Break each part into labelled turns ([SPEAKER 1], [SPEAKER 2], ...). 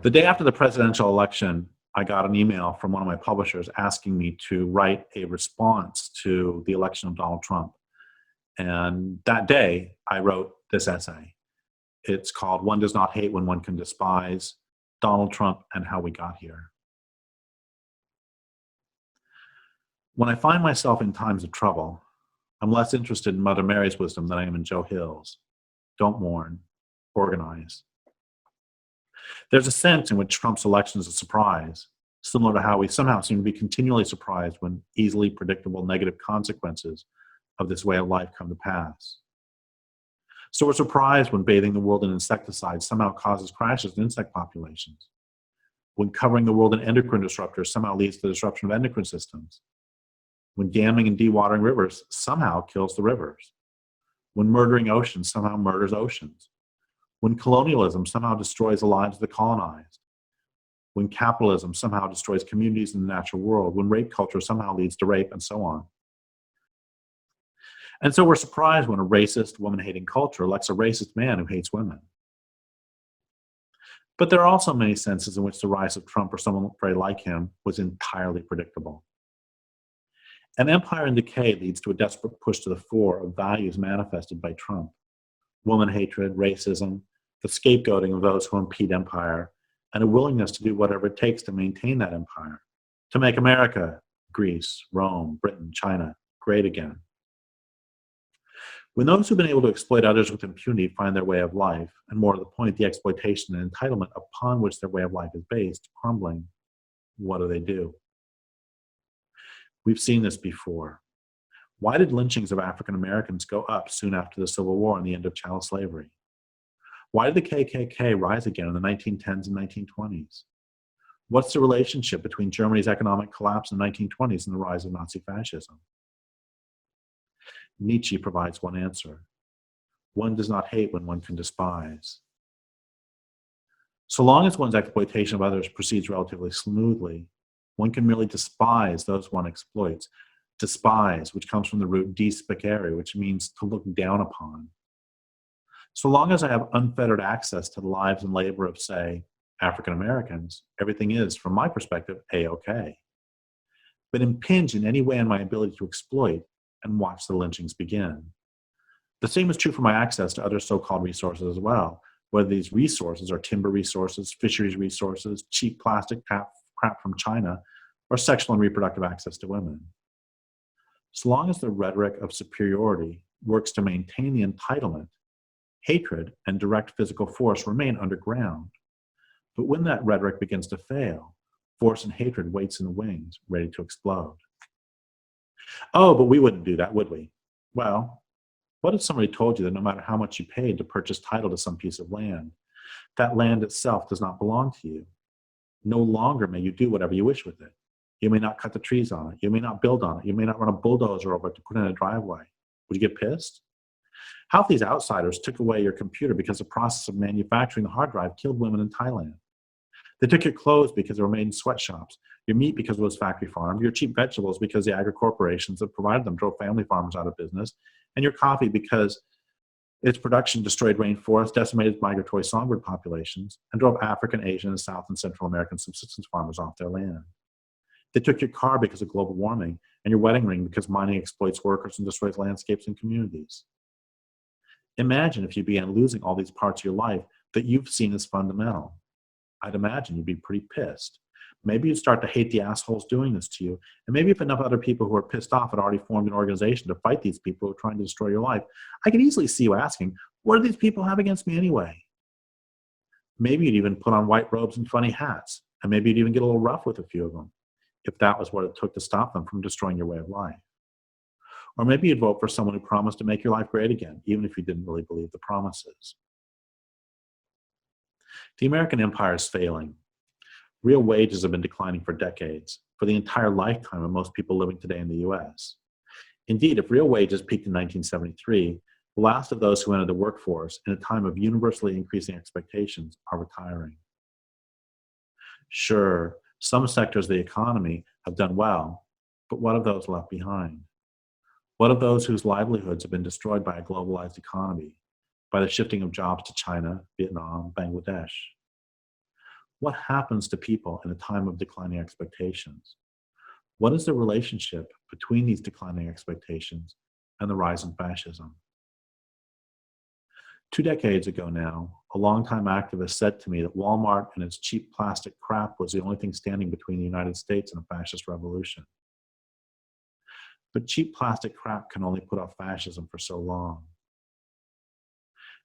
[SPEAKER 1] The day after the presidential election, I got an email from one of my publishers asking me to write a response to the election of Donald Trump. And that day, I wrote this essay. It's called "One Does Not Hate When One Can Despise: Donald Trump and How We Got Here." When I find myself in times of trouble, I'm less interested in Mother Mary's wisdom than I am in Joe Hill's. Don't mourn, organize. There's a sense in which Trump's election is a surprise, similar to how we somehow seem to be continually surprised when easily predictable negative consequences of this way of life come to pass. So we're surprised when bathing the world in insecticides somehow causes crashes in insect populations, when covering the world in endocrine disruptors somehow leads to the disruption of endocrine systems, when damming and dewatering rivers somehow kills the rivers, when murdering oceans somehow murders oceans, when colonialism somehow destroys the lives of the colonized, when capitalism somehow destroys communities in the natural world, when rape culture somehow leads to rape, and so on. And so we're surprised when a racist, woman-hating culture elects a racist man who hates women. But there are also many senses in which the rise of Trump or someone very like him was entirely predictable. An empire in decay leads to a desperate push to the fore of values manifested by Trump: woman hatred, racism, the scapegoating of those who impede empire, and a willingness to do whatever it takes to maintain that empire, to make America, Greece, Rome, Britain, China great again. When those who've been able to exploit others with impunity find their way of life, and more to the point, the exploitation and entitlement upon which their way of life is based, crumbling, what do? We've seen this before. Why did lynchings of African Americans go up soon after the Civil War and the end of chattel slavery? Why did the KKK rise again in the 1910s and 1920s? What's the relationship between Germany's economic collapse in the 1920s and the rise of Nazi fascism? Nietzsche provides one answer: one does not hate when one can despise. So long as one's exploitation of others proceeds relatively smoothly, one can merely despise those one exploits. Despise, which comes from the root despicere, which means to look down upon. So long as I have unfettered access to the lives and labor of, say, African Americans, everything is, from my perspective, A-okay. But impinge in any way on my ability to exploit, and watch the lynchings begin. The same is true for my access to other so-called resources as well, whether these resources are timber resources, fisheries resources, cheap plastic crap from China, or sexual and reproductive access to women. So long as the rhetoric of superiority works to maintain the entitlement, hatred and direct physical force remain underground. But when that rhetoric begins to fail, force and hatred waits in the wings, ready to explode. Oh, but we wouldn't do that, would we? Well, what if somebody told you that no matter how much you paid to purchase title to some piece of land, that land itself does not belong to you? No longer may you do whatever you wish with it. You may not cut the trees on it. You may not build on it. You may not run a bulldozer over it to put in a driveway. Would you get pissed? How if these outsiders took away your computer because the process of manufacturing the hard drive killed women in Thailand? They took your clothes because they were made in sweatshops, your meat because it was factory farmed, your cheap vegetables because the agri-corporations that provided them drove family farmers out of business, and your coffee because its production destroyed rainforests, decimated migratory songbird populations, and drove African, Asian, and South and Central American subsistence farmers off their land. They took your car because of global warming, and your wedding ring because mining exploits workers and destroys landscapes and communities. Imagine if you began losing all these parts of your life that you've seen as fundamental. I'd imagine you'd be pretty pissed. Maybe you'd start to hate the assholes doing this to you. And maybe if enough other people who are pissed off had already formed an organization to fight these people who are trying to destroy your life, I could easily see you asking, what do these people have against me anyway? Maybe you'd even put on white robes and funny hats. And maybe you'd even get a little rough with a few of them, if that was what it took to stop them from destroying your way of life. Or maybe you'd vote for someone who promised to make your life great again, even if you didn't really believe the promises. The American empire is failing. Real wages have been declining for decades, for the entire lifetime of most people living today in the US. Indeed, if real wages peaked in 1973, the last of those who entered the workforce in a time of universally increasing expectations are retiring. Sure, some sectors of the economy have done well, but what of those left behind? What of those whose livelihoods have been destroyed by a globalized economy, by the shifting of jobs to China, Vietnam, Bangladesh? What happens to people in a time of declining expectations? What is the relationship between these declining expectations and the rise in fascism? 2 decades ago now, a longtime activist said to me that Walmart and its cheap plastic crap was the only thing standing between the United States and a fascist revolution. But cheap plastic crap can only put off fascism for so long.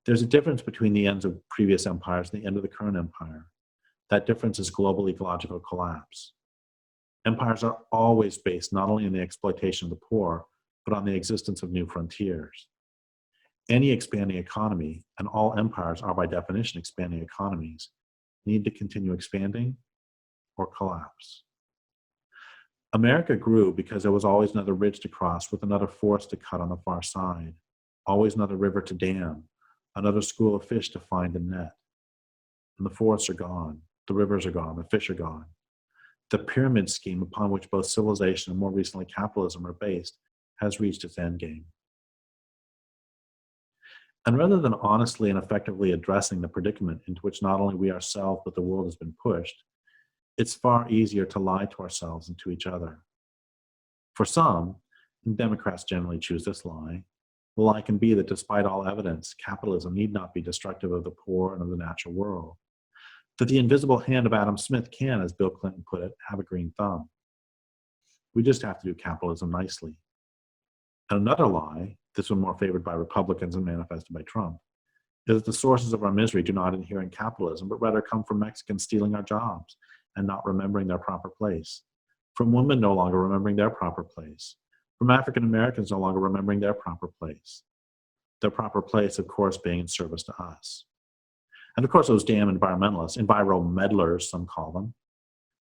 [SPEAKER 1] There's a difference between the ends of previous empires and the end of the current empire. That difference is global ecological collapse. Empires are always based not only on the exploitation of the poor, but on the existence of new frontiers. Any expanding economy, and all empires are by definition expanding economies, need to continue expanding or collapse. America grew because there was always another ridge to cross with another forest to cut on the far side, always another river to dam, another school of fish to find and net. And the forests are gone, the rivers are gone, the fish are gone. The pyramid scheme upon which both civilization and more recently capitalism are based has reached its endgame. And rather than honestly and effectively addressing the predicament into which not only we ourselves but the world has been pushed, it's far easier to lie to ourselves and to each other. For some, and Democrats generally choose this lie, the lie can be that despite all evidence, capitalism need not be destructive of the poor and of the natural world. That the invisible hand of Adam Smith can, as Bill Clinton put it, have a green thumb. We just have to do capitalism nicely. And another lie, this one more favored by Republicans and manifested by Trump, is that the sources of our misery do not inhere in capitalism, but rather come from Mexicans stealing our jobs and not remembering their proper place, from women no longer remembering their proper place, from African Americans no longer remembering their proper place, of course, being in service to us. And of course, those damn environmentalists, enviro-meddlers, some call them,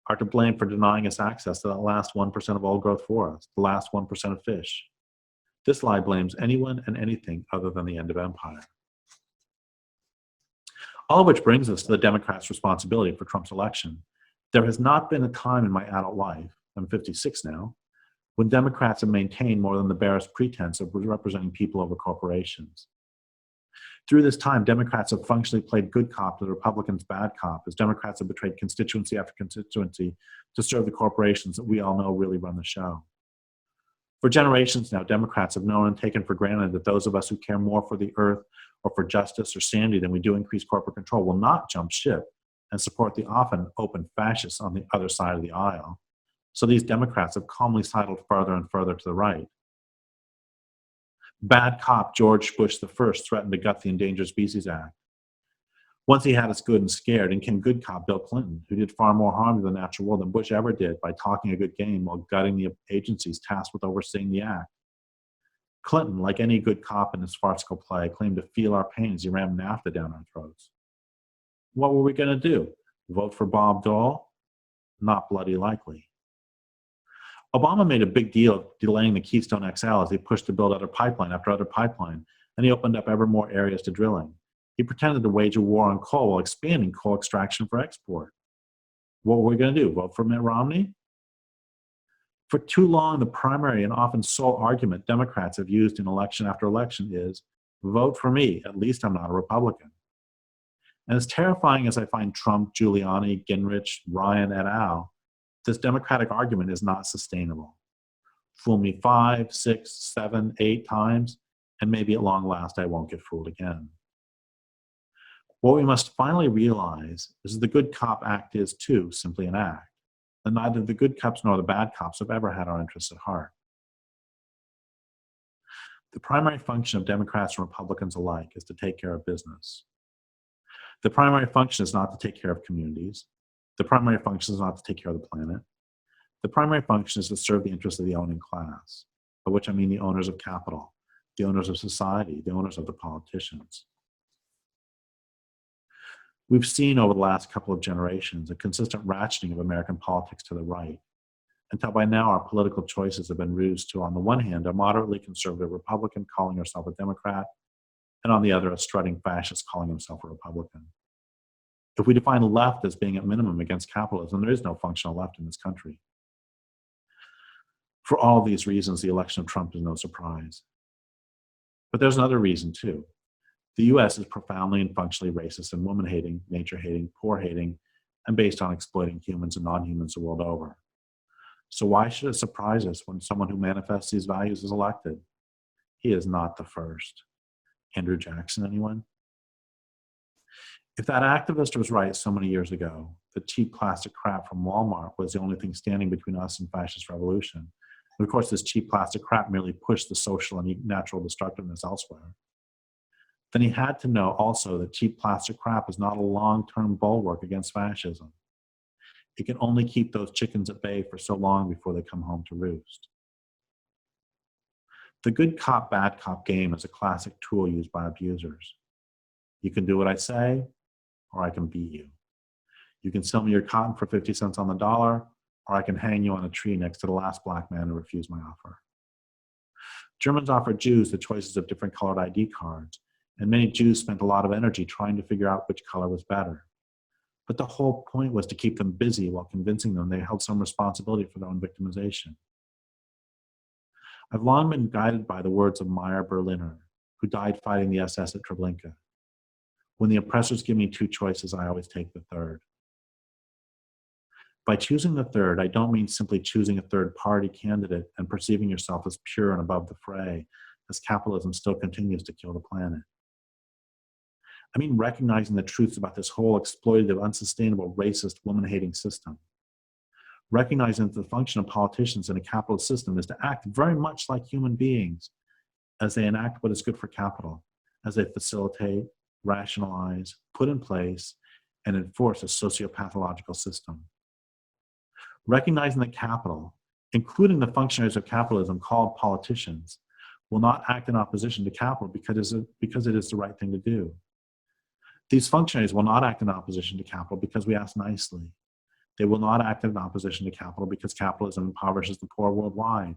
[SPEAKER 1] are to blame for denying us access to that last 1% of old growth forest, the last 1% of fish. This lie blames anyone and anything other than the end of empire. All of which brings us to the Democrats' responsibility for Trump's election. There has not been a time in my adult life, I'm 56 now, when Democrats have maintained more than the barest pretense of representing people over corporations. Through this time, Democrats have functionally played good cop to the Republicans' bad cop, as Democrats have betrayed constituency after constituency to serve the corporations that we all know really run the show. For generations now, Democrats have known and taken for granted that those of us who care more for the earth or for justice or sanity than we do increased corporate control will not jump ship and support the often open fascists on the other side of the aisle. So these Democrats have calmly sidled further and further to the right. Bad cop George Bush I threatened to gut the Endangered Species Act. Once he had us good and scared, in came good cop Bill Clinton, who did far more harm to the natural world than Bush ever did by talking a good game while gutting the agencies tasked with overseeing the act. Clinton, like any good cop in his farcical play, claimed to feel our pain as he rammed NAFTA down our throats. What were we going to do? Vote for Bob Dole? Not bloody likely. Obama made a big deal of delaying the Keystone XL as he pushed to build other pipeline after other pipeline, and he opened up ever more areas to drilling. He pretended to wage a war on coal while expanding coal extraction for export. What were we going to do? Vote for Mitt Romney? For too long, the primary and often sole argument Democrats have used in election after election is, vote for me, at least I'm not a Republican. And as terrifying as I find Trump, Giuliani, Gingrich, Ryan, et al., this Democratic argument is not sustainable. Fool me 5, 6, 7, 8 times, and maybe at long last I won't get fooled again. What we must finally realize is that the good cop act is, too, simply an act, and neither the good cops nor the bad cops have ever had our interests at heart. The primary function of Democrats and Republicans alike is to take care of business. The primary function is not to take care of communities. The primary function is not to take care of the planet. The primary function is to serve the interests of the owning class, by which I mean the owners of capital, the owners of society, the owners of the politicians. We've seen over the last couple of generations a consistent ratcheting of American politics to the right, until by now our political choices have been reduced to, on the one hand, a moderately conservative Republican calling herself a Democrat, and on the other, a strutting fascist calling himself a Republican. If we define left as being at minimum against capitalism, there is no functional left in this country. For all of these reasons, the election of Trump is no surprise. But there's another reason, too. The US is profoundly and functionally racist and woman-hating, nature-hating, poor-hating, and based on exploiting humans and non-humans the world over. So why should it surprise us when someone who manifests these values is elected? He is not the first. Andrew Jackson, anyone? If that activist was right so many years ago, that cheap plastic crap from Walmart was the only thing standing between us and fascist revolution, and of course this cheap plastic crap merely pushed the social and natural destructiveness elsewhere, then he had to know also that cheap plastic crap is not a long-term bulwark against fascism. It can only keep those chickens at bay for so long before they come home to roost. The good cop, bad cop game is a classic tool used by abusers. You can do what I say, or I can beat you. You can sell me your cotton for 50 cents on the dollar, or I can hang you on a tree next to the last black man who refused my offer. Germans offered Jews the choices of different colored ID cards, and many Jews spent a lot of energy trying to figure out which color was better. But the whole point was to keep them busy while convincing them they held some responsibility for their own victimization. I've long been guided by the words of Meyer Berliner, who died fighting the SS at Treblinka. When the oppressors give me two choices, I always take the third. By choosing the third, I don't mean simply choosing a third-party candidate and perceiving yourself as pure and above the fray, as capitalism still continues to kill the planet. I mean recognizing the truths about this whole exploitative, unsustainable, racist, woman-hating system. Recognizing that the function of politicians in a capitalist system is to act very much like human beings as they enact what is good for capital, as they facilitate, rationalize, put in place, and enforce a sociopathological system. Recognizing that capital, including the functionaries of capitalism called politicians, will not act in opposition to capital because it is the right thing to do. These functionaries will not act in opposition to capital because we ask nicely. They will not act in opposition to capital because capitalism impoverishes the poor worldwide.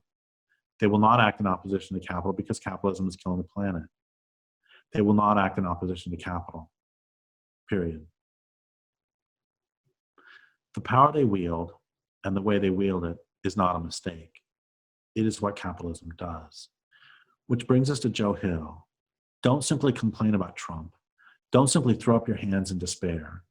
[SPEAKER 1] They will not act in opposition to capital because capitalism is killing the planet. They will not act in opposition to capital. Period. The power they wield and the way they wield it is not a mistake. It is what capitalism does. Which brings us to Joe Hill. Don't simply complain about Trump. Don't simply throw up your hands in despair.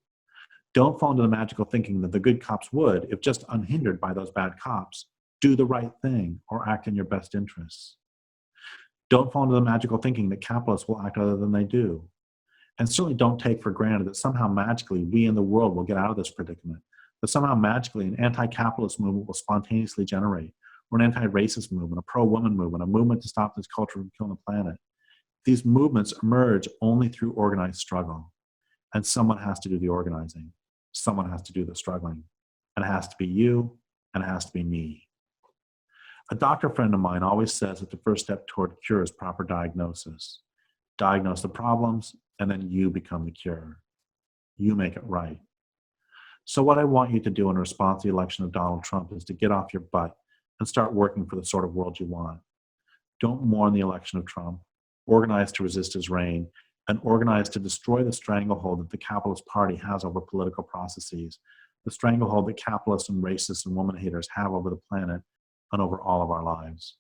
[SPEAKER 1] Don't fall into the magical thinking that the good cops would, if just unhindered by those bad cops, do the right thing or act in your best interests. Don't fall into the magical thinking that capitalists will act other than they do. And certainly don't take for granted that somehow magically we in the world will get out of this predicament, that somehow magically an anti-capitalist movement will spontaneously generate, or an anti-racist movement, a pro-woman movement, a movement to stop this culture from killing the planet. These movements emerge only through organized struggle. And someone has to do the organizing. Someone has to do the struggling. And it has to be you, and it has to be me. A doctor friend of mine always says that the first step toward cure is proper diagnosis. Diagnose the problems, and then you become the cure. You make it right. So what I want you to do in response to the election of Donald Trump is to get off your butt and start working for the sort of world you want. Don't mourn the election of Trump. Organize to resist his reign, and organize to destroy the stranglehold that the Capitalist Party has over political processes, the stranglehold that capitalists and racists and woman haters have over the planet and over all of our lives.